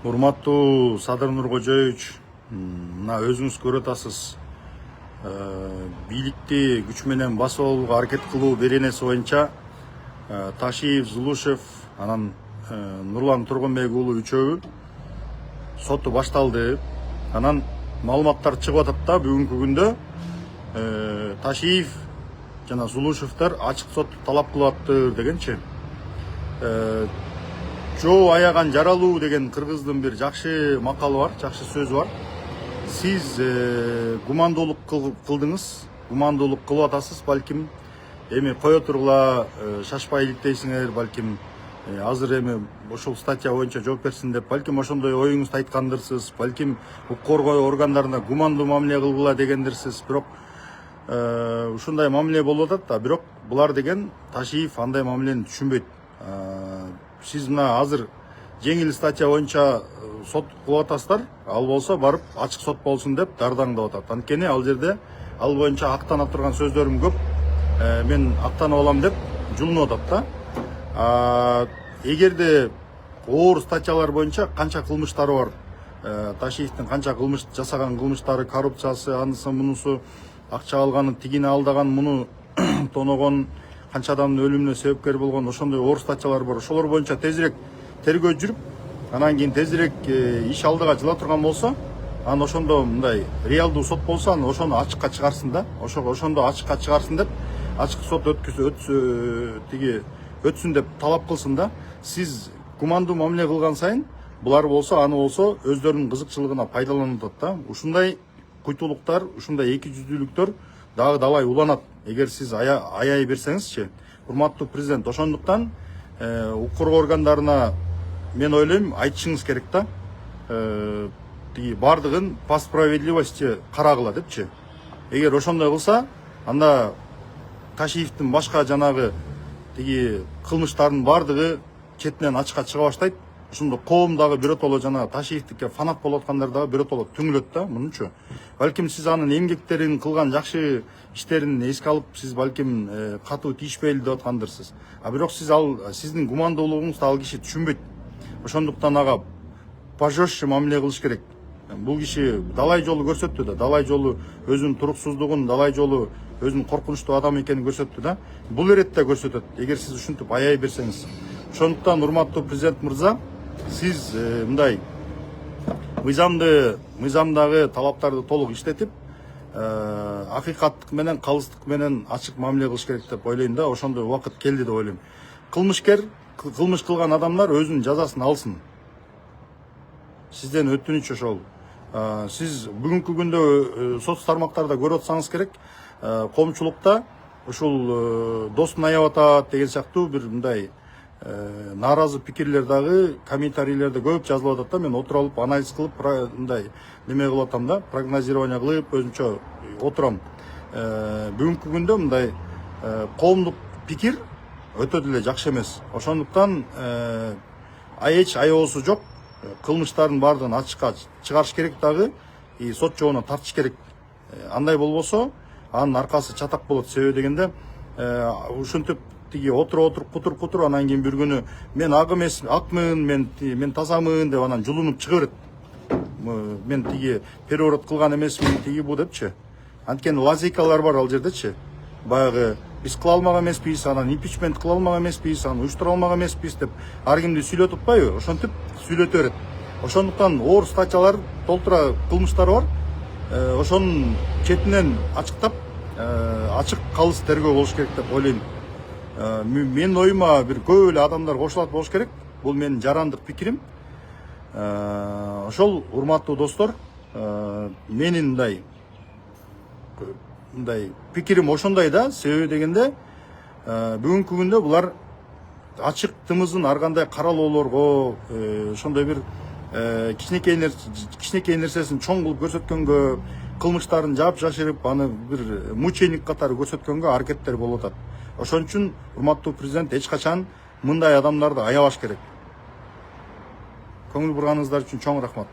Урматтуу Садыр Нуркожоевич, мына өзүңүз көрүп атасыз. Бийликти күч менен басып алууга аракет кылуу беренеси боюнча Ташиев, Зулушев, анан Нурлан Тургунбек уулу үчөө соту башталды. Анан маалыматтар чыгып атат да, бүгүнкү күндө Ташиев жана Зулушевдер ачык сотту талап кылып атты дегенчи. Жоо аяган жаралуу деген кыргыздын бир жакшы макалы бар, жакшы сөзү бар. Сиз гумандуулук кылдыңыз, гумандуулук кылып атасыз, балким эми кое тургула шашпай иликтейсиңер, балким азыр эми ошол статья боюнча жооп берсин деп, балким ошондой оюңузду айткандырсыз, балким укук коргоо органдарына гумандуу мамиле кылгыла дегендирсиз. Бирок ушундай мамиле болуп атат да, бирок булар деген Ташиев андай мамилени түшүнбөйт. Сиз мына азыр жеңил статья боюнча сот кылып атасыздар, ал болсо барып ачык сот болсун деп дардаңдап атат. Анткени ал жерде ал боюнча актанып турган сөздөрүм көп. Мен актанып алам деп жулунуп атат да. Эгерде оор статьялар боюнча канча кылмыштары бар, Ташиевдин канча кылмыш жасаган кылмыштары, коррупциясы, анысы мунусу, акча алганы, тигини алдаган, муну тоногон, канча адамдын өлүмүнө себепкер болгон, ошондой оор статьялар бар. Ошолор боюнча тезирээк тергөө жүрүп, анан кийин тезирээк иш алдыга жыла турган болсо, анан ошондо мындай реалдуу сот болсо, анан ошону ачыкка чыгарсын да. Ошондо ачыкка чыгарсын деп, ачык сот өтсүн деп талап кылсын да. Сиз гумандуу мамиле кылган сайын булар болсо, аны болсо өздөрүнүн кызыкчылыгына пайдаланып атат да. Ушундай куйтулуктар, ушундай эки жүздүүлүктөр дагы далай уланат. Эгер сиз аяй берсеңизчи, урматтуу президент, ошондуктан укук коргоо органдарына мен ойлойм айтышыңыз керек да. Тиги бардыгын по справедливости карагыла депчи. Эгер ошондой кылса, анда Ташиевдин башка жанагы тиги кылмыштардын бардыгы четинен ачыкка чыга баштайт. Ошондо коом дагы биротоло жана Ташиевдикке фанат болуп аткандар дагы биротоло түңүлөт да, мунунчу. Балким сиз анын эмгектерин, кылган жакшы иштерин эске алып, сиз балким катуу тийишпейли деп аткандырсыз. Бирок сиздин гумандуулугуңузду ал киши түшүнбөйт. Ошондуктан ага пожестче мамиле кылыш керек. Бул киши далай жолу көрсөттү да, далай жолу өзүнүн туруксуздугун, далай жолу өзүнүн коркунучтуу адам экенин көрсөттү да. Бул эретте көрсөтөт, эгер сиз ушинтип аяй берсеңиз. Ошондуктан урматтуу президент мырза, сиз мындай мыйзамдагы талаптарды толук иштетип, акыйкаттык менен, калыстык менен ачык мамиле кылыш керек деп ойлойм да. Ошондой убакыт келди деп ойлойм. Кылмышкер, кылмыш кылган адамдар өзүнүн жазасын алсын. Сизден өтүнүч ошол. Сиз бүгүнкү күндө соц тармактарда көрүп атсаңыз керек, коомчулукта ушул достун аябат атат деген сыяктуу бир мындай нааразы пикирлер дагы комментарийлерде көп жазылып атат да. Мен отуруп алып анализ кылып, мындай неме кылып атам да, прогнозирование кылып өзүнчө отурам. Бүгүнкү күндө мындай коомдук пикир өтө деле жакшы эмес. Ошондуктан эч аябоосу жок. Кылмыштардын баардыгын ачыкка чыгарыш керек дагы, сот жообуна тартыш керек. Андай болбосо, анын аркасы чатак болот. Себеби дегенде, ушинтип тиги отуруп кутур, анан кийин бир күнү мен акмын, мен тазамын деп анан жулунуп чыга берет. Мен тиги переворот кылган эмесмин, тиги бу депчи. Анткени лазейкалар бар ал жердечи. Баягы биз кыла алмак эмеспиз, анан импичмент кыла алмак эмеспиз, анан уюштура алмак эмеспиз деп ар кимди сүйлөтүп атпайбы? Ошентип сүйлөтө берет. Ошондуктан оор статьялар толтура кылмыштары бар. Ошонун четинен ачыктап, ачык калыс тергөө болуш керек деп ойлойм. Менин оюма бир көп эле адамдар кошулат болуш керек. Бул менин жарандык пикирим. Ошол урматтуу достор, менин мындай пикирим ошондой да. Себеби дегенде, бүгүнкү күндө булар ачык тымызын ар кандай каралоолорго, ошондой бир кичинекей нерсесин чоң кылып көрсөткөнгө, кылмыштарын жапжашырып, аны бир мученик катары көрсөткөнгө аракеттер болуп атат. Ошон үчүн урматтуу президент эч качан мындай адамдарды аябаш керек. Көңүл бурганыңыздар үчүн чоң рахмат.